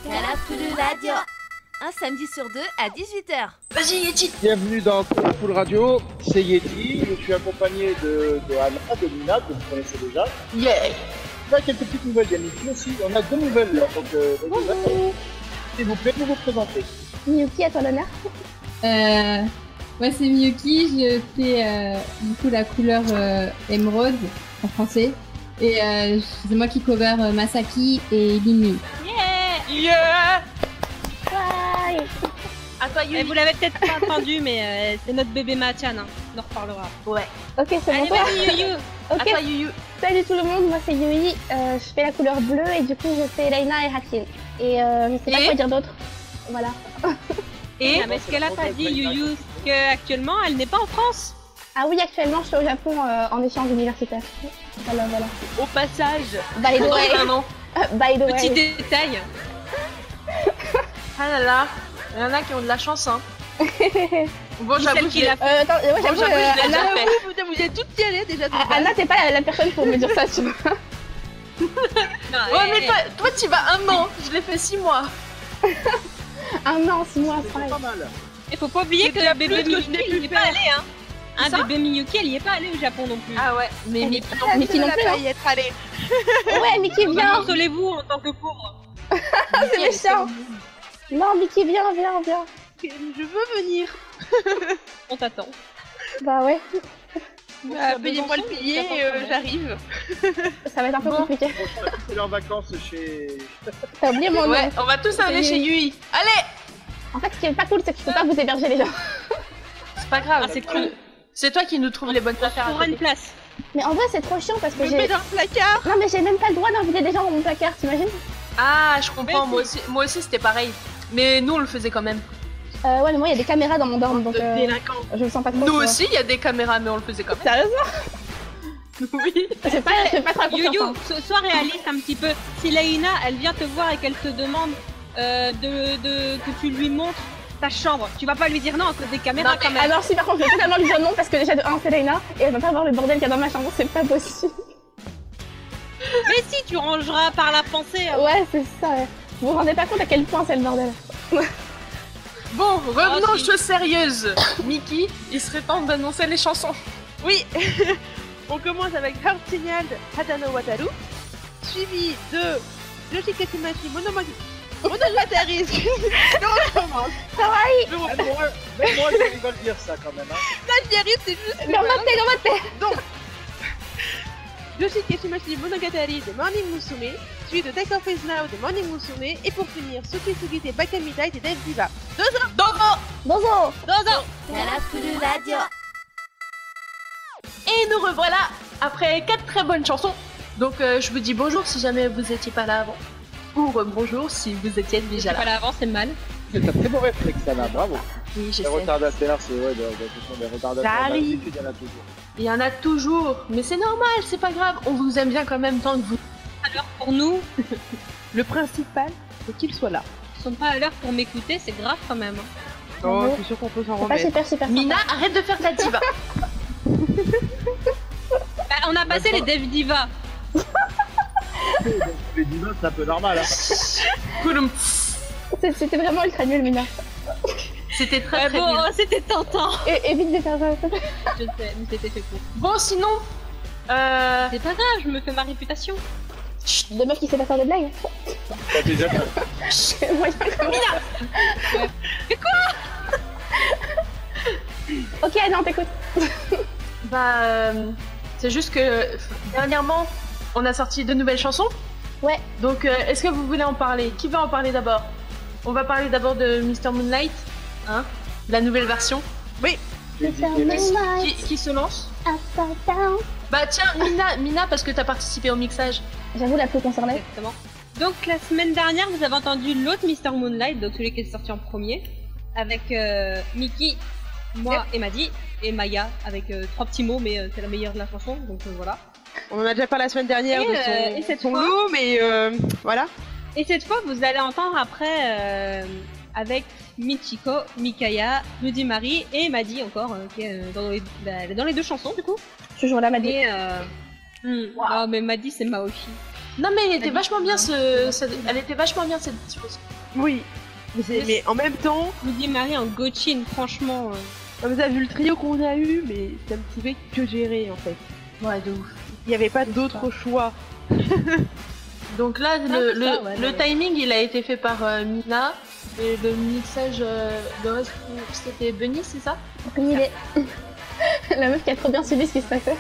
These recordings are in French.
Colorful Radio. Un samedi sur deux à 18h. Vas-y Yeti. Bienvenue dans Colorful Radio, c'est Yeti, je suis accompagné de Anna, de Mina, que vous connaissez déjà. Yeah. Il y a quelques petites nouvelles, il y a Miki aussi, on a deux nouvelles là, donc s'il vous plaît, vous vous présentez. Miyuki, à toi l'honneur. Moi c'est Miyuki, je fais du coup la couleur émeraude en français. Et c'est moi qui cover Masaki et Linu. Yeah. Bye. À toi Yui. Vous l'avez peut-être pas entendu, mais c'est notre bébé Machan, hein. On en reparlera. Ouais. Ok, c'est bon. Allez, vas-y, Yuyu. À Ok, toi Yuyu. salut tout le monde, moi c'est Yui. Je fais la couleur bleue et du coup je fais Reina et Hatsune. Et je sais pas Et quoi dire d'autre. Voilà. Et mais ce qu'elle a pas dit, Yuyu, c'est qu'actuellement, elle n'est pas en France. Ah oui, actuellement je suis au Japon en échange universitaire. Voilà, voilà. Au passage. By the way. Un an. By the Petit way. détail. Ah là là. Il y en a qui ont de la chance, hein. Bon, Celle j'avoue qui qu'il l'a a fait. Attends, moi Bon, j'avoue, j'avoue, je l'ai Anna, déjà fait. Vous êtes toutes y allées déjà. Anna t'es pas la personne pour me dire ça, tu vois. Ouais, mais toi tu vas un an. Je l'ai fait 6 mois. Un an, 6 mois, C'est pareil. pas mal. Il faut pas oublier que déjà le bébé plus que je Miyuki, n'ai il pu n'y est pas faire. allé, hein. Un Ça bébé Miyuki, elle y est pas allée au Japon non plus. Ah ouais. Mais Elle Miki est non pas- plus. Miki non plus, pas hein. y être allée. Ouais, Miki, viens. Consolez-vous en tant que pauvre. C'est méchant. Non, Miki, viens. Je veux venir. On t'attend. Bah ouais, Payez-moi le billet et j'arrive. ça va être un peu Bon. compliqué. Franchement, c'est leurs vacances chez... T'as oublié mon nom. Ouais, on va tous aller chez Yui. Allez. En fait, ce qui est pas cool, c'est que je peux pas vous héberger les gens. C'est pas grave. Ah, c'est cool. C'est toi qui nous trouve les bonnes affaires à Pour une côté. place. Mais en vrai, c'est trop chiant parce que Je me mets j'ai. dans le placard. Non, mais j'ai même pas le droit d'inviter des gens dans mon placard, t'imagines? Ah, je comprends. Mais Moi aussi c'était pareil. Mais nous on le faisait quand même. Ouais, mais moi, il y a des caméras dans mon dorm, donc De délinquants. je me sens pas trop. Nous tu vois. aussi, il y a des caméras, mais on le faisait quand même. Sérieusement? Oui. J'ai pas trop Yuyu, confiance. sois réaliste un petit peu. Si Leïna, elle vient te voir et qu'elle te demande que tu lui montres ta chambre, tu vas pas lui dire non à cause des caméras Non, mais quand même. Alors, si par contre, je vais totalement lui dire non parce que déjà de 1, c'est Reina et elle va pas voir le bordel qu'il y a dans ma chambre, c'est pas possible. Mais si, tu rangeras par la pensée. Ouais, c'est ça, ouais. Vous vous rendez pas compte à quel point c'est le bordel. Bon, revenons Oh, aux si. choses sérieuses. Mickey, il serait temps d'annoncer les chansons. Oui. On commence avec Heart Signal de Hadano Wataru, suivi de Yoshikatsumashi Monogatari. Non, on recommence. Même moi, j'arrive à le dire ça quand même. Hein. Là, j'y arrive, c'est juste. Dans ma tête. Yoshikatsumashi Monogatari de Morning Musume, suivi de Take Off Is Now de Morning Musume, et pour finir, Tsukisugi de Bakamitai de Dev Diva. Bonzo. Colorful Radio. Et nous revoilà après 4 très bonnes chansons. Donc je vous dis bonjour si jamais vous étiez pas là avant. Ou bonjour si vous étiez déjà Pas là. là avant, c'est mal. C'est un très bon réflexe, Anna, bravo. Oui, je Les sais. retardataires, c'est ouais, des retardataires. Ça arrive. D'habitude, il y en a toujours. Il y en a toujours. Mais c'est normal, c'est pas grave. On vous aime bien quand même tant que vous. Alors pour nous, Le principal, c'est qu'il soit là. ils sont pas à l'heure pour m'écouter, c'est grave quand même. Oh, Mhm. je suis sûre qu'on peut s'en C'est pas remettre. super Mina, arrête de faire ta diva. Bah, on a passé les Dev Diva. Les divas, c'est un peu normal. Hein. Kouloum. C'était vraiment ultra nul, Mina. C'était très Ouais, très bon, bien. c'était tentant. Et évite de faire ça. Je sais, mais c'était fait pour. Bon, sinon, C'est pas grave, je me fais ma réputation. De meuf qui sait pas faire de blagues. T'as déjà fait. Moi, je comme Mina. Mais Ok, non, t'écoutes. c'est juste que dernièrement, on a sorti de nouvelles chansons. Ouais. Donc, est-ce que vous voulez en parler? Qui va en parler d'abord? On va parler d'abord de Mr. Moonlight, hein, la nouvelle version. Qui se lance? Upside down. Bah tiens, Mina, parce que t'as participé au mixage. J'avoue la plus concernée. Exactement. Donc la semaine dernière, vous avez entendu l'autre Mr. Moonlight, donc celui qui est sorti en premier, avec Mickey, moi et Maddy, et Maya, avec 3 petits mots, mais c'est la meilleure de la chanson, donc voilà. On en a déjà parlé la semaine dernière Et de cette son fois- lot, mais voilà. Et cette fois, vous allez entendre après avec Michiko, Mikaya, Rudy Marie et Maddy encore, qui est dans les deux chansons du coup. Toujours là, Maddy. Et non, mais Maddy c'est Maoshi. Non mais elle était vachement bien elle était vachement bien cette disposition. Oui. Mais en même temps, Je vous dis Marie en Gotchin, franchement. comme ça, vu le trio qu'on a eu, mais ça ne pouvait que gérer en fait. Ouais, de ouf. Il n'y avait pas d'autre choix. Donc là, ouais, le timing, il a été fait par Mina. Et le mixage, le reste, c'était Bunny, c'est ça? Aucune idée. La meuf qui a trop bien suivi ce qui se passait.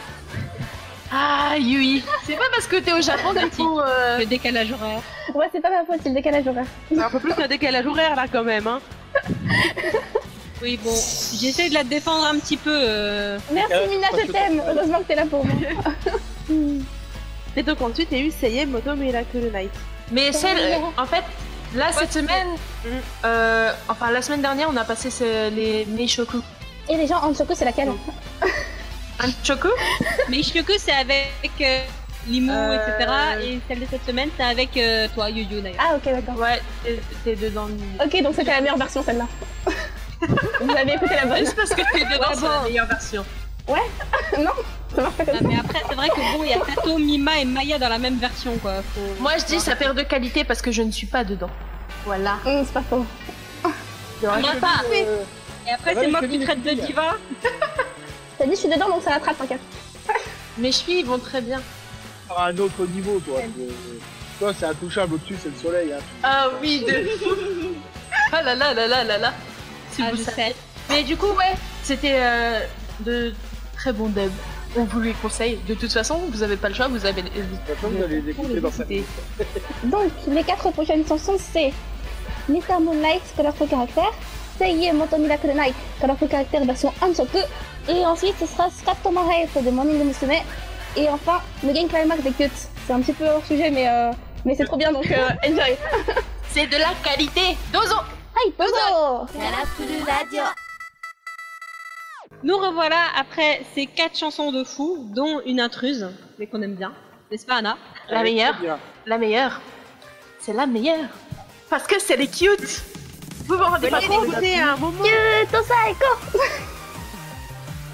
Ah, Yui. C'est pas parce que t'es au Japon du coup... Le décalage horaire. Ouais, c'est pas ma faute, c'est le décalage horaire. C'est un peu plus qu'un décalage horaire là quand même. Hein. Oui, bon, j'essaie de la défendre un petit peu. Merci Mina, je t'aime. Heureusement que t'es là pour moi. Et donc ensuite, il y a eu Seiya Moto Miracle Night. Mais en fait, là, cette semaine... enfin, la semaine dernière, on a passé les Meishoku. Et les gens en choco, c'est laquelle? Un choco? Mais Ishioku, c'est avec Limo, etc. Et celle de cette semaine, c'est avec toi, Yu-Yu d'ailleurs. Ah, ok, d'accord. Ouais, t'es dedans. Ok, donc c'était la meilleure version celle-là. Vous avez écouté la bonne? C'est parce que t'es dedans, c'est la meilleure version. Non, ça marche pas comme Ah, ça. mais après, c'est vrai que bon, il y a Tato, Mima et Maya dans la même version, quoi. Moi, je dis ça perd de qualité parce que je ne suis pas dedans. Voilà. C'est pas faux. Moi pas. Et après, c'est moi qui traite de diva. T'as dit je suis dedans donc ça rattrape, t'inquiète. Mes chevilles ils vont très bien. À un autre niveau, toi. Toi, c'est intouchable au-dessus, c'est le soleil. Hein. Ah oui, de... Ah là là là là là là. Si Ah, vous je savez. sais. Mais du coup, ouais, c'était de très bons dubs. On vous les conseille. De toute façon, vous avez pas le choix, vous avez... De toute façon, vous allez les écouter dans cette écouter. Donc les 4 prochaines chansons c'est Mr. Moonlight, Colorful Character, Seiye Moto Miracle Night, Colorful Character version Anshoku, et ensuite ce sera Scato Mahayate de Morning Musume, et enfin le Game Climax des Cuts. C'est un petit peu hors sujet mais c'est trop bien donc enjoy. C'est de la qualité. Dozo. Hi, Pozo! Carafulu Radio. Nous revoilà après ces 4 chansons de fou, dont une intruse, mais qu'on aime bien. N'est-ce pas, Anna? La meilleure. La meilleure. C'est la meilleure. Parce que c'est les cute. Vous vous rendez pas compte? Écoutez un moment. Cute Psycho!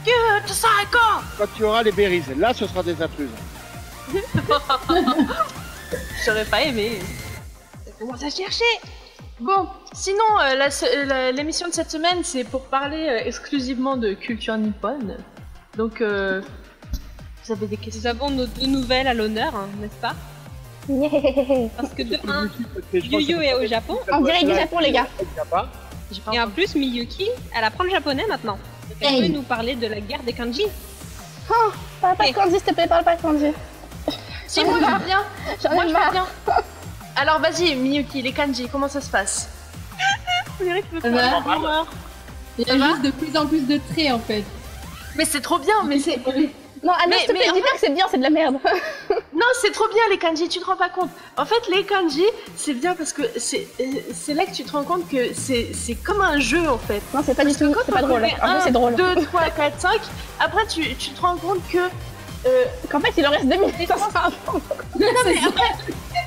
Cute psycho. Quand tu auras les berries, là, ce sera des intruses. J'aurais pas aimé. Ça commence à chercher. Bon, sinon, l'émission de cette semaine, c'est pour parler exclusivement de culture nippone. Donc, vous avez des questions? Nous avons nos 2 nouvelles à l'honneur, hein, n'est-ce pas? Yeah. Parce que de 1, Yu-Yu est au Japon, En direct du Japon les gars. J'ai pas et en entendu. plus Miyuki, elle apprend le japonais maintenant. Donc elle Hey. peut nous parler de la guerre des kanji. Parle pas de kanji s'il te plaît, parle pas de kanji. Si, moi, je veux bien. J'en Moi, ai je veux marre. bien. Alors, vas-y, Miyuki, les kanji, comment ça se passe? On dirait que tu veux Ça faire va un horreur. Il y a juste de plus en plus de traits en fait. Mais c'est trop bien, mais c'est... Non, Anna, Mais- s'il te plaît, mais en dis pas que c'est bien, c'est de la merde. Non, c'est trop bien les kanji, tu te rends pas compte. En fait, les kanji, c'est bien parce que c'est là que tu te rends compte que c'est comme un jeu en fait. Non, c'est pas du Parce que tout, quand c'est on pas drôle. connaît En fait, c'est drôle. 2, 3, 4, 5, après tu te rends compte que... Qu'en fait, il en reste 2 minutes.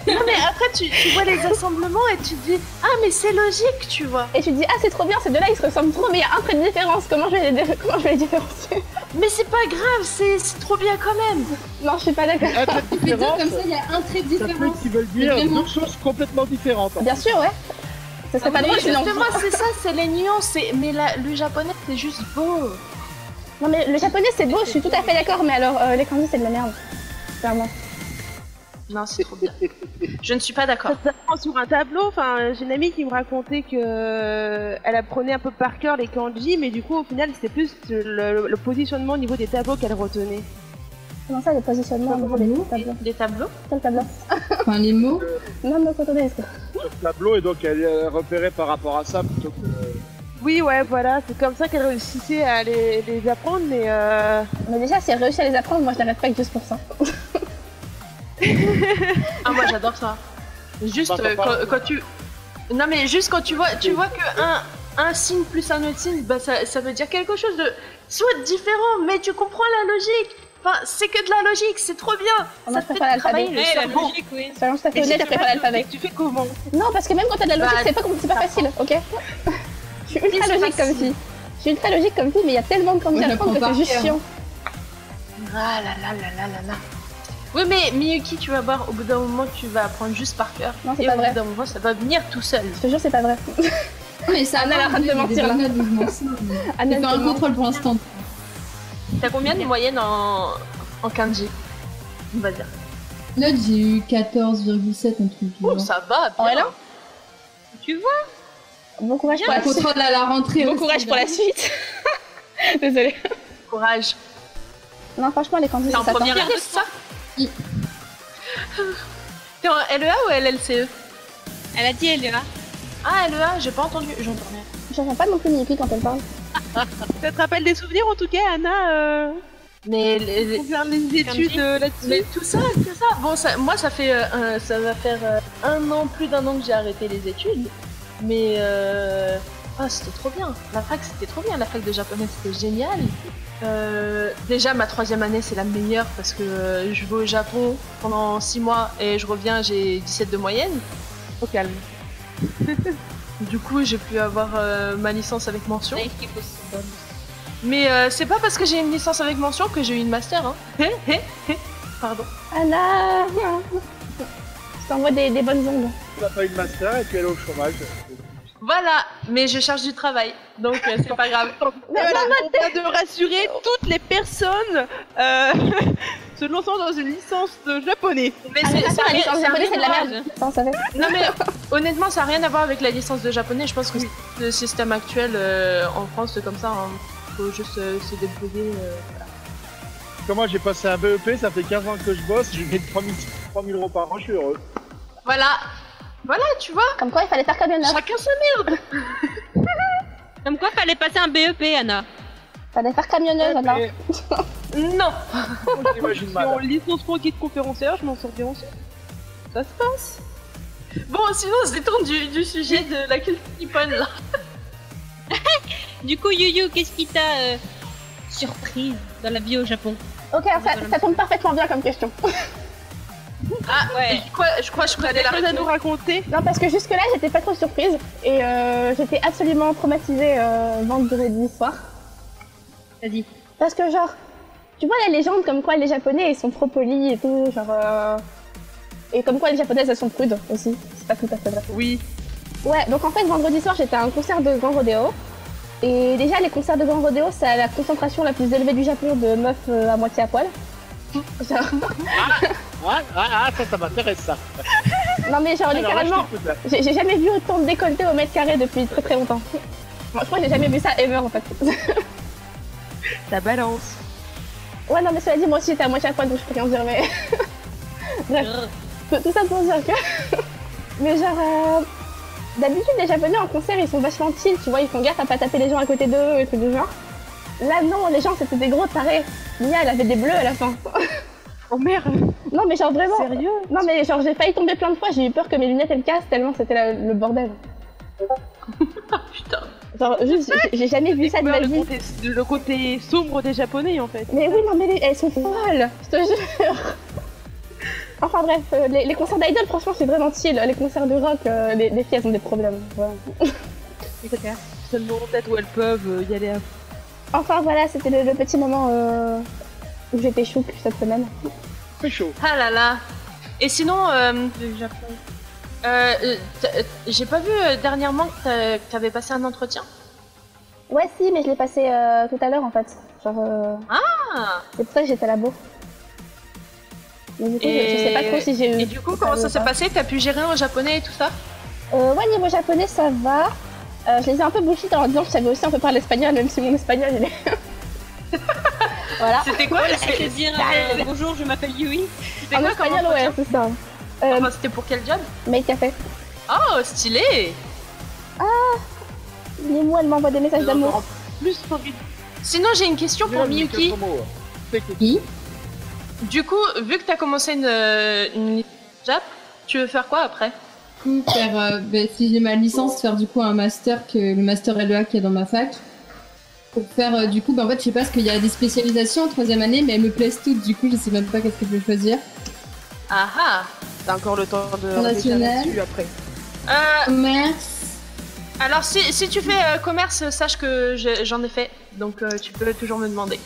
Non mais après tu vois les assemblements et tu te dis « Ah mais c'est logique, tu vois Et tu te dis, ah, c'est trop bien, ces deux-là, ils se ressemblent trop, mais il y a un trait de différence. Comment je vais les différencier? ». Mais c'est pas grave, c'est trop bien quand même. Non, je suis pas d'accord. Un trait de Tu fais deux différence, comme ça, il y a un trait de ça peut différence. qu'ils veulent dire Vraiment. deux choses complètement différentes. Bien sûr, ouais. Ça serait pas Mais drôle sinon. justement c'est ça, c'est les nuances, mais le japonais c'est juste beau. Non, mais le japonais, c'est beau, je suis tout à fait d'accord, mais alors, les kanji, c'est de la merde. Clairement. Non, c'est trop bien. Je ne suis pas d'accord. Ça s'apprend sur un tableau. Enfin, j'ai une amie qui me racontait que elle apprenait un peu par cœur les kanji, mais du coup, au final, c'était plus le positionnement au niveau des tableaux qu'elle retenait. Comment ça, le positionnement au niveau des tableaux? Des tableaux. Quel tableau? Enfin, les mots. Non, mais quand on est Sur le tableau, et donc elle est repérée par rapport à ça plutôt que. Oui, ouais, voilà, c'est comme ça qu'elle réussissait à les apprendre, mais Mais déjà, si elle réussit à les apprendre, moi, je l'arrête pas avec 12%. Ah moi j'adore ça. Juste Bah, quand tu... Non mais juste quand tu vois que un signe plus un autre signe, bah ça veut dire quelque chose de soit différent, mais tu comprends la logique. Enfin, c'est que de la logique, c'est trop bien. On Ça apprend fait pas l'alphabet. travailler le Ouais, la cerveau. logique, oui. Soyons tout à fait et si honnête, t'as après pas pas de l'alphabet. logique, tu fais comment? Non, parce que même quand t'as de la logique, Bah, c'est pas facile, ok? Je suis ultra c'est logique comme facile. fille. Je suis ultra logique comme fille, mais il y a tellement de kanji Moi, à je apprendre que l'apprends c'est juste par chiant. Ah là là là là là là. Oui, mais Miyuki, tu vas voir, au bout d'un moment, tu vas apprendre juste par cœur. Non, c'est Et pas au bout vrai. d'un moment, ça va venir tout seul. Je te jure, c'est pas vrai. Mais ça Anna, elle est en train de te mentir, là. Anna, J'ai fait un elle te contrôle pour l'instant. T'as combien de moyenne en kanji? On va dire. Là, j'ai eu 14,7, un truc. du Oh, genre. ça va, bien. Ouais, là Tu vois, Bon courage pour Un la suite. contrôle à la rentrée. Bon aussi, courage pour là. la suite. Désolée. Courage. Non, franchement, les candidats, T'es en ça première part. année, c'est ça? Oui. T'es en LEA ou LLCE? elle a dit LEA. Ah, LEA, j'ai pas entendu, j'entends rien. J'entends pas non plus Miyuki quand elle parle. Ça te rappelle des souvenirs en tout cas, Anna Mais pour faire les études là-dessus. mais tout ça. Bon, moi, ça va faire 1 an, plus d'1 an que j'ai arrêté les études. Mais ah, c'était trop bien. La fac, c'était trop bien. La fac de japonais, c'était génial. Déjà, ma 3e année, c'est la meilleure parce que je vais au Japon pendant 6 mois et je reviens, j'ai 17 de moyenne. Au calme. Du coup, j'ai pu avoir ma licence avec mention. Mais c'est pas parce que j'ai une licence avec mention que j'ai eu une master, hein. Pardon. Anna Je t'envoie des bonnes ondes. Tu n'as pas eu de master et tu es au chômage. Voilà, mais je cherche du travail, donc c'est pas grave. Et voilà, on vient de rassurer toutes les personnes se lançant dans une licence de japonais. Mais Ah, mais attends, la licence ça a japonaise, rien c'est de la à merde. Ça, on savait. Non mais honnêtement, ça n'a rien à voir avec la licence de japonais. Je pense que le système actuel en France, c'est comme ça. Hein. Faut juste se débrouiller. Comment j'ai passé un BEP, ça fait 15 ans que je bosse, je gagne 3000 euros par an, je suis heureux. Voilà, tu vois. Comme quoi, il fallait faire camionneur. Chacun sa merde. Comme quoi, fallait passer un BEP, Anna. Fallait faire camionneuse, Anna. Mais Non. j'imagine Je suis en mal. licence pro guide conférencière, je m'en sors bien aussi. Ça se passe. Bon, sinon, on se détourne du sujet de la culture nippone là. Du coup, Yuyu, qu'est-ce qui t'a surprise dans la vie au Japon? Ok, alors ça tombe parfaitement bien comme question. Ah Ouais. je crois que je connais Des la choses à nous réponse. raconter. Non, parce que jusque-là, j'étais pas trop surprise. Et j'étais absolument traumatisée vendredi soir. Vas-y. Parce que genre, tu vois la légende comme quoi les Japonais ils sont trop polis et tout, genre... Et comme quoi les Japonaises elles sont prudes aussi, c'est pas tout à fait vrai. Oui. Ouais, donc en fait vendredi soir j'étais à un concert de Grand Rodeo. Et déjà les concerts de Grand Rodeo c'est la concentration la plus élevée du Japon de meufs à moitié à poil. Genre... Ça m'intéresse ça. Non mais genre Alors là, littéralement, je t'écoute, là. j'ai jamais vu autant de décolleté au mètre carré depuis très très longtemps. Bon, je crois que j'ai jamais vu ça ever en fait. Ça balance. Ouais non mais cela dit moi aussi j'étais à moitié à poil donc je peux rien dire mais... Bref, tout ça pour dire que... Mais genre... D'habitude les Japonais en concert ils sont vachement chill, tu vois, ils font gaffe à pas taper les gens à côté d'eux et tout du genre. Là non, les gens c'était des gros tarés. Mia elle avait des bleus à la fin. Oh merde. Non mais genre vraiment... Sérieux? Non mais genre j'ai failli tomber plein de fois, j'ai eu peur que mes lunettes elles cassent tellement c'était le bordel. Putain. Genre juste, j'ai jamais vu ça de ma vie. Le côté sombre des japonais en fait. Mais oui non mais elles sont folles, je te jure. Enfin bref, les concerts d'idol franchement c'est vraiment chill. Les concerts de rock, les filles elles ont des problèmes. Voilà. C'est clair. Seulement peut-être où elles peuvent y aller à... Enfin voilà, c'était le petit moment où j'étais chouque cette semaine. C'est chaud. Ah là là. Et sinon, j'ai pas vu dernièrement que t'avais passé un entretien. Ouais si, mais je l'ai passé tout à l'heure en fait. Genre, Ah. c'est pour ça que j'étais là-bas. Mais du coup, je sais pas trop si j'ai eu... Et du coup, comment ça s'est passé? T'as pu gérer en japonais et tout ça? Ouais, niveau japonais ça va. Je les ai un peu bullshit en leur disant que je savais aussi un peu parler espagnol, même si mon espagnol il est... Voilà. C'était quoi? Je vais dire bonjour, je m'appelle Yui. C'était En quoi comme espagnol ouais, entretien? c'est ça. Enfin, c'était pour quel job? Make café. Oh, stylé! Les mots, elle m'envoie des messages d'amour. Plus envie. Sinon, j'ai une question pour Miyuki. Oui. Du coup, vu que t'as commencé une Jap, tu veux faire quoi après? Du coup, faire, si j'ai ma licence, faire du coup un master, le master LEA qui est dans ma fac. Pour faire du coup, en fait, je sais pas, parce qu'il y a des spécialisations en 3e année, mais elles me plaisent toutes, du coup, je sais même pas qu'est-ce que je vais choisir. Ah ah! T'as encore le temps de National. réfléchir là-dessus après. Commerce. Alors, si tu fais commerce, sache que j'en ai fait, donc tu peux toujours me demander.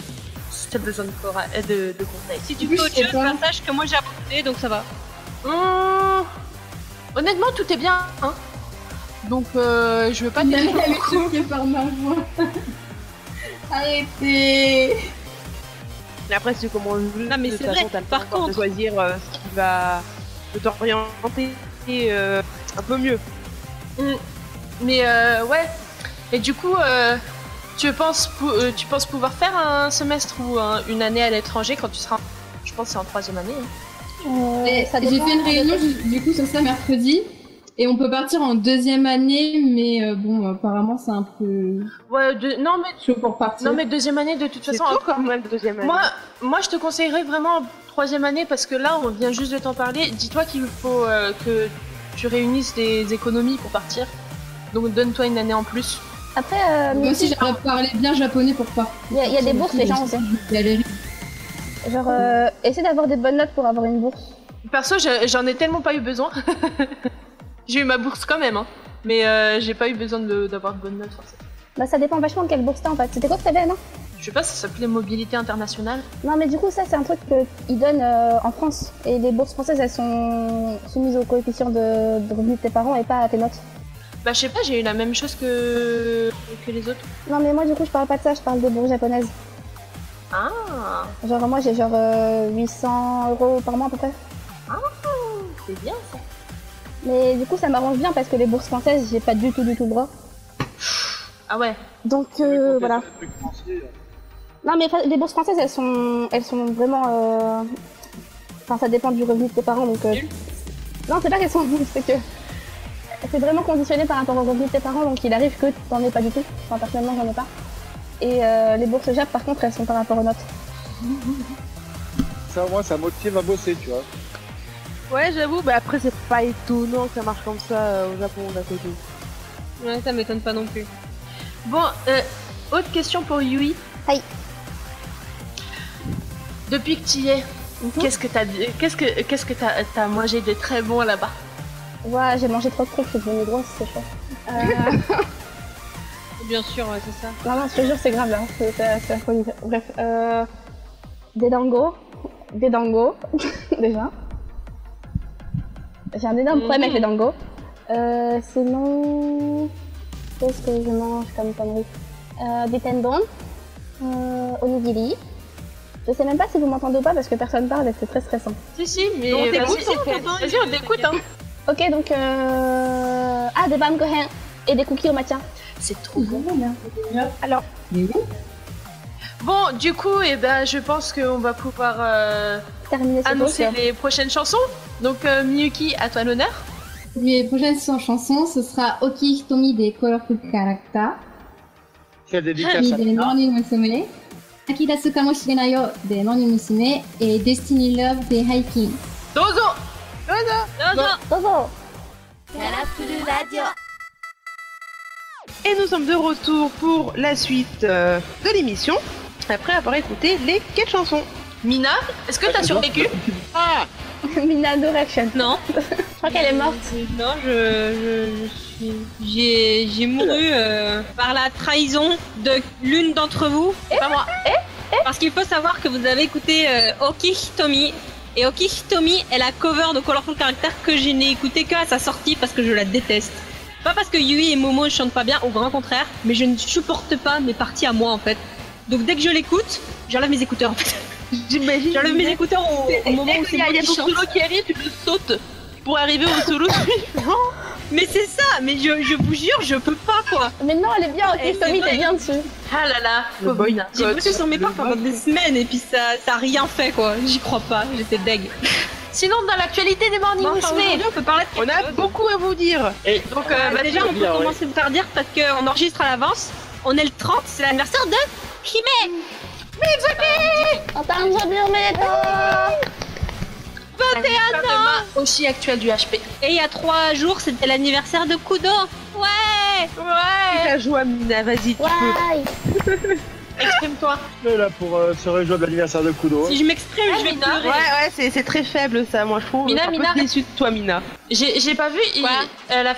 Si t'as besoin de conseils. Si tu Oui, fais autre je sais chose, pas. sache que moi j'ai abandonné, donc ça va. Honnêtement, tout est bien, hein. Donc, je veux pas te Elle dire est beaucoup. choquée par ma voix. Arrêtez. Mais après, c'est comment on joue. Non, mais de c'est toute vrai. façon, t'as le Par temps de contre- choisir ce qui va t'orienter un peu mieux. Mais ouais. Et du coup, tu penses pouvoir faire un semestre ou une année à l'étranger quand tu seras, je pense, que c'est en 3e année. Hein. Ça J'ai dépend fait une réunion du coup sur ça mercredi. Et on peut partir en 2e année, mais bon, apparemment c'est un peu Ouais, non chaud pour partir. mais 2e année de toute C'est façon. tôt quand même, deuxième année. Moi, je te conseillerais vraiment 3e année parce que là, on vient juste de t'en parler. Dis-toi qu'il faut que tu réunisses des économies pour partir. Donc, donne-toi une année en plus. Après, Moi aussi j'aimerais parler bien japonais pour pas. il y a des bourses, les gens aussi. Genre, essaie d'avoir des bonnes notes pour avoir une bourse. Perso, j'en ai tellement pas eu besoin. J'ai eu ma bourse quand même, hein. Mais j'ai pas eu besoin d'avoir de bonnes notes forcément. Bah, ça dépend vachement de quelle bourse t'as en fait. C'était quoi que t'avais, non? Je sais pas, ça s'appelait mobilité internationale. Non, mais du coup, ça, c'est un truc qu'ils donnent en France. Et les bourses françaises, elles sont soumises au coefficient de revenus de tes parents et pas à tes notes. Bah, je sais pas, j'ai eu la même chose que les autres. Non, mais moi, du coup, je parle pas de ça, je parle des bourses japonaises. Ah, Genre, moi, j'ai genre 800 € par mois à peu près. c'est bien ça. Mais du coup, ça m'arrange bien parce que les bourses françaises, j'ai pas du tout le droit. Ah ouais. Donc, voilà. Non, mais les bourses françaises, elles sont vraiment. Enfin, ça dépend du revenu de tes parents, donc. Non, c'est pas qu'elles sont nulles, c'est que. C'est vraiment conditionné par rapport au revenu de tes parents, donc il arrive que t'en aies pas du tout. Enfin, personnellement, j'en ai pas. Et les bourses Jap, par contre, elles sont par rapport aux notes. Ça, moi, ça motive à bosser, tu vois. Ouais, j'avoue, mais après, c'est pas étonnant que ça marche comme ça au Japon d'à côté. Ouais, ça m'étonne pas non plus. Bon, autre question pour Yui. Aïe. Depuis que tu y es, qu'est-ce que t'as mangé de très bon là-bas? Ouais, j'ai mangé trop de trucs, je suis devenue grosse, c'est chaud. Bien sûr, ouais, c'est ça. Non, non, je te jure, c'est grave là, c'est la folie. Bref, des dangos, déjà. J'ai un énorme problème avec les dangos. Sinon, qu'est-ce que je mange comme connerie? Des tendons, onigiri. Je sais même pas si vous m'entendez ou pas parce que personne parle et c'est très stressant. Si, mais On vas-y, t'écoute, on t'entend. vas-y, on t'écoute, hein. Ok, donc des bamgohen et des cookies au matcha. C'est trop bon. Alors, Bon, du coup, je pense qu'on va pouvoir terminer ce annoncer talk. les prochaines chansons. Donc, Miyuki, à toi l'honneur. Les prochaines chansons, ce sera Oki Hitomi des Colorful Character, C'est la dédicace Ami à des Mina. Noni Musume, Akidasu Kamoshirenayo yo des Noni Musume et Destiny Love des Hiking. Dozo. Dozo. Carafulu Radio. Et nous sommes de retour pour la suite de l'émission, après avoir écouté les 4 chansons. Mina, est-ce que t'as survécu? Ah, Mina Direction. Non, Je crois qu'elle est morte. non, j'ai mouru par la trahison de l'une d'entre vous. Pas moi. Parce qu'il faut savoir que vous avez écouté Oki Hitomi. Et Oki Hitomi est la cover de Colorful Character que je n'ai écouté qu'à sa sortie parce que je la déteste. Pas parce que Yui et Momo ne chantent pas bien, au grand contraire, mais je ne supporte pas mes parties à moi en fait. Donc dès que je l'écoute, j'enlève mes écouteurs en fait. J'imagine. J'enlève mes écouteurs au moment où c'est moi Il y a qui ton chante. solo qui arrive, tu le sautes pour arriver au solo suivant. Mais c'est ça, mais je vous jure, je peux pas quoi. Mais non, elle est bien, ok, c'est Tommy, vrai. t'es bien dessus. Ah là là, Le pauvre boy. Mina. J'ai bossé sur mes parts pendant des semaines et puis ça a rien fait quoi. J'y crois pas, j'étais deg. Sinon, dans l'actualité des Morning Bon, enfin, Musume. aujourd'hui, on peut parler de On a beaucoup à vous dire. et Donc, déjà, on peut bien, ouais. commencer par dire parce qu'on enregistre à l'avance. On est le 30, c'est l'anniversaire de Hime. On t'a un jour bien, mais 21 ans. Aussi actuel du HP. Et il y a 3 jours, c'était l'anniversaire de Kudo. Ouais. Ouais. La joie, Mina, vas-y, tu peux. Ouais. Exprime-toi. on est là pour se réjouir de l'anniversaire de Kudo. Si je m'exprime, Ah, je vais Mina. pleurer. Ouais, c'est très faible ça, moi je trouve. Mina, Je suis un Mina. peu déçue de toi, Mina. J'ai pas vu. Quoi Elle a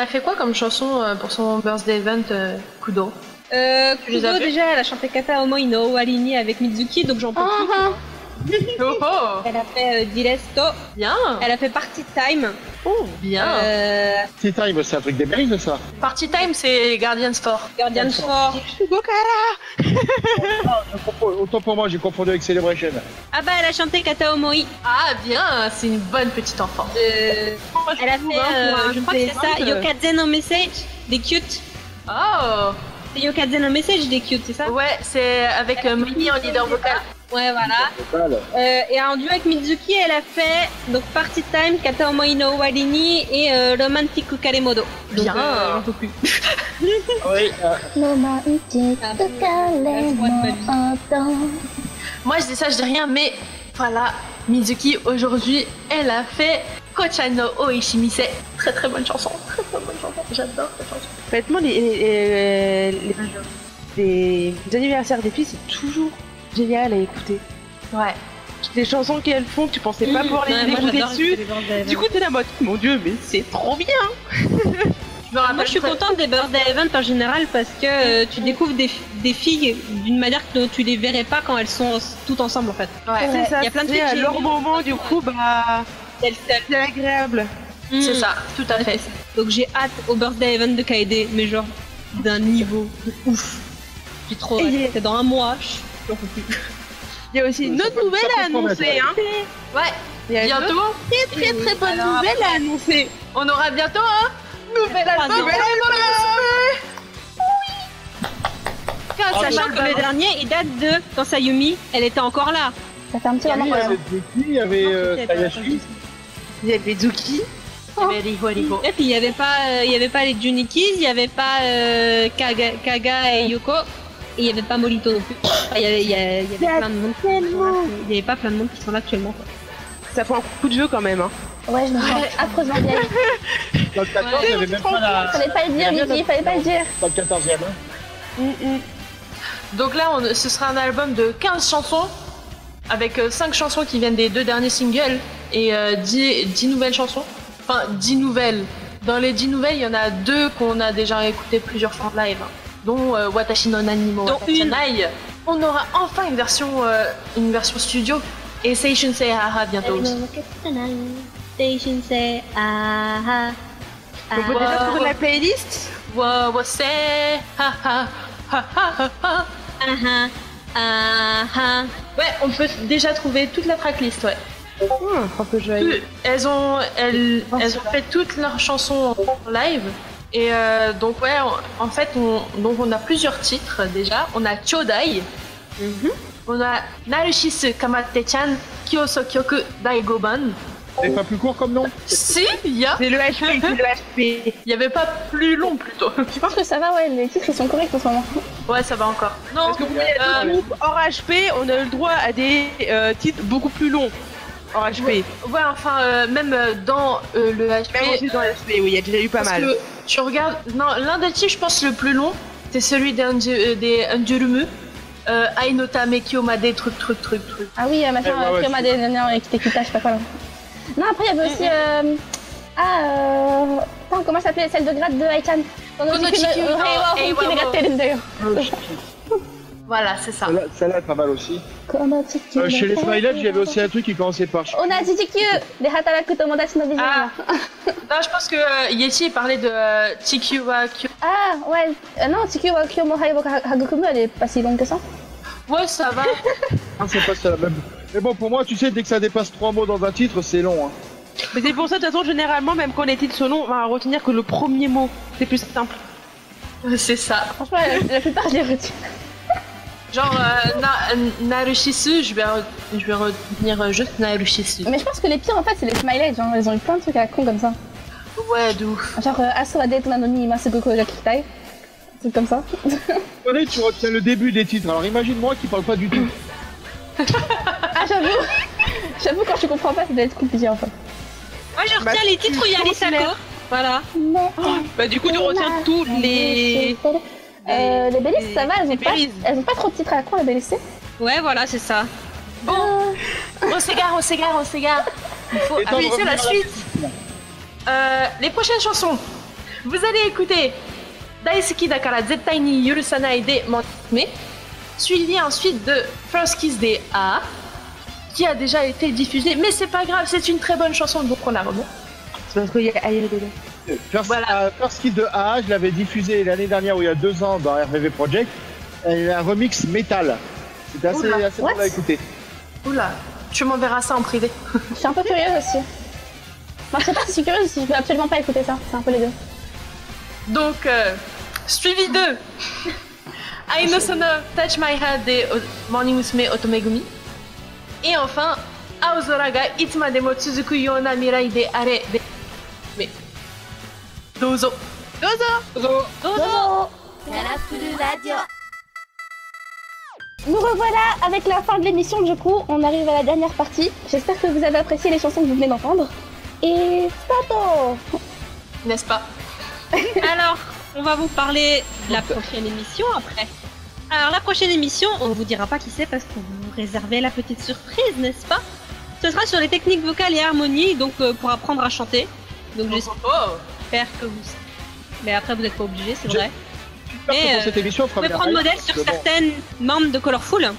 fait quoi comme chanson pour son birthday event Kudo? les Kudo, as vus déjà, elle a chanté Kata Omoi no Warini avec Mizuki, donc j'en peux plus. Oh, oh. Elle a fait Diresto, Bien. elle a fait Party Time. Oh, bien. C'est time, c'est un truc des berries, ça. Party Time, c'est Guardians 4. Guardian Fort. Autant pour moi, j'ai confondu avec Celebration. Ah bah, elle a chanté Kata Omoi. Ah, bien. C'est une bonne petite enfant. Elle a fait, je crois que c'est ça, Yokaze no Message, des cute. Oh. C'est Yokaze no Message, des cute, c'est ça? Ouais, c'est avec Mimi en leader vocal. Ouais, voilà. Et en duo avec Mizuki, elle a fait donc Party Time, Kata Omoi no Warini et Romantic Karemodo. Donc, Bien. j'en peux plus. Oui, Moi, je dis ça, je dis rien, mais voilà, Mizuki, aujourd'hui, elle a fait Kocha no Oishimise. Très très bonne chanson. Très très bonne chanson. J'adore cette chanson. Honnêtement, les anniversaires des filles, c'est toujours génial à écouter. Ouais. Les chansons qu'elles font, tu pensais pas pouvoir les écouter dessus. Du coup, t'es la mode. Mon dieu, mais c'est trop bien! Moi, je suis contente des birthday events en général parce que tu découvres des filles d'une manière que tu les verrais pas quand elles sont toutes ensemble en fait. Ouais. C'est ça, Il y a plein de c'est filles à qui leur aiment moment, du coup, bah. C'est agréable. C'est ça, tout à fait. Donc j'ai hâte au birthday event de Kaede, mais genre d'un niveau de ouf. J'ai trop hâte. C'est dans un mois, j'en peux plus. Il y a aussi une autre nouvelle à annoncer, hein. Ouais. Il y a une Bientôt. autre très très bonne nouvelle à annoncer. On aura bientôt, hein. Nouvel album. Sachant que le dernier, il date de quand Sayumi, elle était encore là. Ça fait un petit il y moment. avait Zuki, il y avait Tayashi. Il y avait Zuki. Il y avait Riho Riho. Et puis il y avait pas les Junikis, il y avait pas Kaga et Yoko, et il y avait pas Molito non plus. Enfin, il y avait plein de monde. Il y avait pas plein de monde qui sont là actuellement. Quoi. Ça fait un coup de jeu quand même, hein. Ouais, je me sens affreusement vieille. Dans le 14, il y avait même pas la. Fallait pas le dire, Mickey, fallait pas le dire. Dans le 14e, hein. Donc là, ce sera un album de 15 chansons, avec 5 chansons qui viennent des 2 derniers singles, et 10 nouvelles chansons. Enfin, 10 nouvelles. Dans les 10 nouvelles, il y en a 2 qu'on a déjà écoutées plusieurs fois en live, dont Watashi no Nanimo Watachanai. On aura enfin une version studio, et Seishun Sei Haha bientôt aussi. Station say aha. On peut déjà trouver la playlist. Wa se ha ha ha ha ha. Aha. Aha. Ouais, on peut déjà trouver toute la tracklist, ouais. Faut que je aille. Elles ont fait toutes leurs chansons en live. Et donc ouais, en fait, on a plusieurs titres déjà. On a Chodai. On a Narushisu Kamate-chan Kyoso Kyoku Daigoban. C'est pas plus court comme nom? Si, il y a. C'est le HP, c'est le HP. Il y avait pas plus long plutôt. Je pense que ça va, ouais, les titres ils sont corrects en ce moment. Ouais, ça va encore. Non, Parce que vous voyez, le groupe hors HP, on a le droit à des titres beaucoup plus longs. Hors HP. ouais, enfin, même dans le HP. Même aussi dans le HP, oui, il y a déjà eu pas Parce mal. que tu regardes. Non, l'un des titres, je pense, le plus long, c'est celui des Unjurumu. Ainotame Kiyomade, truc. Ah oui, machin, Ouais, ouais, Kyoma des Nénéens et Kitekita, je sais pas quoi là. Non, après il y avait aussi. Putain, comment ça s'appelait celle de grade de Aichan? Voilà, c'est ça. Celle-là est pas mal aussi. Chez les Smiley, il y avait aussi un truc qui commençait par. On a Jijikyu de Hataraku Tomodachi no Bijima. Ah. Non, je pense que Yeti parlait de Chikyu wa Kyo. Ah, ouais. Non, Chikyu wa Kyo mo Haiboku Hagukumu, elle est pas si longue que ça. Ouais, ça va. Ah, c'est pas ça la même. Mais bon, pour moi, tu sais, dès que ça dépasse 3 mots dans un titre, c'est long. Hein. Mais c'est pour ça, de toute façon, généralement, même quand les titres sont longs, on va retenir que le premier mot, c'est plus simple. C'est ça. Franchement, la plupart, je les retiens. Genre, Narushisu, je vais retenir juste Narushisu. Mais je pense que les pires, en fait, c'est les smileys. Genre, ils ont eu plein de trucs à la con comme ça. Ouais, de ouf. Genre, Aso Date Nanoni Imasegoku Gakitai. C'est comme ça. Allez, tu retiens le début des titres. Alors imagine-moi qui parle pas du tout. Ah, j'avoue, quand tu comprends pas, ça doit être compliqué en fait. Moi je retiens les titres où il y a les Sako. Voilà. Bah, du coup, tu retiens tous les. Les Bélisses, ça va, elles ont pas trop de titres à la con, les Bélisses. Ouais, voilà, c'est ça. Bon, on s'égare. Il faut Et toi, avancer la revenir à la suite. Les prochaines chansons. Vous allez écouter Daisuki dakara zettai ni yurusanai de Morning Musume, suivi ensuite de First Kiss des A, qui a déjà été diffusé, mais c'est pas grave, c'est une très bonne chanson, donc on la remonte. C'est parce qu'il y a Aïe dedans. First Kiss de A, je l'avais diffusé l'année dernière ou il y a 2 ans dans RVV Project. Elle a un remix métal. C'était assez drôle à écouter. Oula, tu m'enverras ça en privé. Je suis un peu curieuse aussi. Moi, je sais pas si je suis curieuse, si je peux absolument pas écouter ça. C'est un peu les deux. Donc, suivi de Aino Sono Touch My Heart de Morning Musume Otomegumi. Et enfin, Aozora ga Itsuma demo tsuzuku yona mirai de Are de Mais Dozo. Dozo. Carafulu Radio. Nous revoilà avec la fin de l'émission, du coup, on arrive à la dernière partie. J'espère que vous avez apprécié les chansons que vous venez d'entendre. Et Stato. N'est-ce pas? Alors, on va vous parler de la prochaine émission après. Alors, la prochaine émission, on ne vous dira pas qui c'est parce qu'on vous réservait la petite surprise, n'est-ce pas? Ce sera sur les techniques vocales et harmonie, donc pour apprendre à chanter. Donc j'espère que vous... Mais après, vous n'êtes pas obligés, c'est vrai. Mais cette émission, vous pouvez prendre modèle sur certaines membres de Colorful.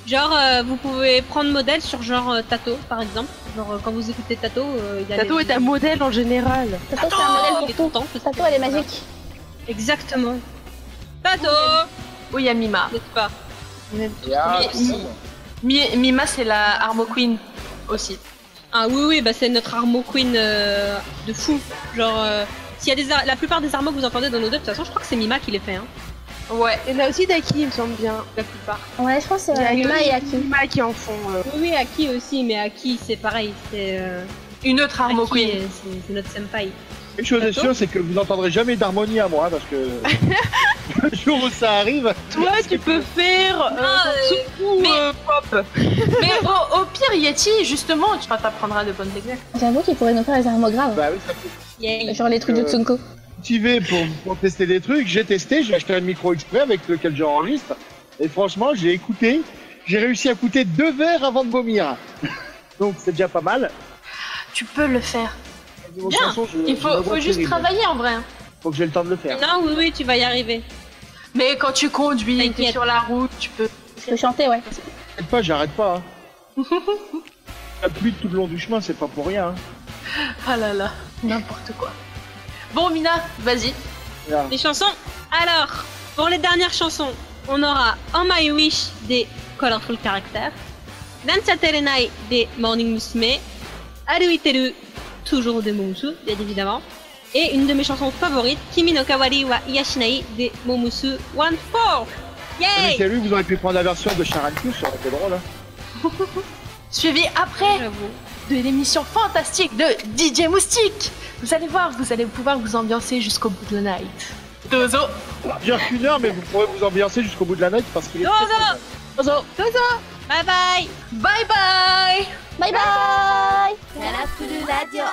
Genre, vous pouvez prendre modèle sur genre Tato, par exemple. Genre, quand vous écoutez Tato, il y a Tato est un modèle en général. Tato, c'est un modèle il est pour tout. content, parce Tato, que- elle est magique. Exactement. Tato, Oui, il y a Mima. n'est-ce pas? Mima, c'est la Armo Queen aussi. Ah oui, bah c'est notre Armo Queen de fou. Genre, s'il y a la plupart des armos que vous entendez dans nos deux, de toute façon, je crois que c'est Mima qui les fait. Hein. Ouais. Et là aussi Daki, il me semble bien. La plupart. Ouais, je pense que Il y a c'est Yuma et Aki. Mima qui en font. Oui, Aki aussi, mais Aki, c'est pareil. C'est Une autre Armo Aki, Queen. c'est notre senpai. Une chose est sûre, c'est que vous n'entendrez jamais d'harmonie à moi, parce que le jour où ça arrive, Toi, tu peux faire pop. Mais au pire, Yeti, justement, tu t'apprendras de bonnes techniques. J'avoue qu'il pourrait nous faire les armes graves. bah oui, ça peut Yay. Genre les trucs de Tsunko. motiver pour tester des trucs. J'ai testé, j'ai acheté un micro exprès avec lequel j'enregistre. Et franchement, j'ai écouté. J'ai réussi à écouter 2 verres avant de vomir. Donc c'est déjà pas mal. Tu peux le faire. Niveau Bien. chanson, Il faut juste travailler en vrai. Faut que j'ai le temps de le faire. Non, oui, tu vas y arriver. Mais quand tu conduis, t'es T'inquiète. sur la route, tu peux. Je peux chanter, ouais. T'inquiète pas, j'arrête pas. Hein. La pluie tout le long du chemin, c'est pas pour rien. Hein. Ah là là, n'importe quoi. Bon, Mina, vas-y. Là. Les chansons. Alors, pour les dernières chansons, on aura On My Wish des Colorful Characters, Dansa Terenai des Morning Musume, Aruiteru, toujours de Momusu, bien évidemment, et une de mes chansons favorites, Kimi no Kawari wa Iyashinai des Momusu 1-4. Yay! C'est lui, vous auriez pu prendre la version de Sharanku, ça aurait été drôle. Hein. Suivi après J'avoue. de l'émission fantastique de DJ Moustique. Vous allez voir, vous allez pouvoir vous ambiancer jusqu'au bout de la night. Dozo. Dure qu'une heure, mais vous pourrez vous ambiancer jusqu'au bout de la night parce qu'il est. Dozo! Bye bye! Bye bye. Bye bye. Carafulu Radio.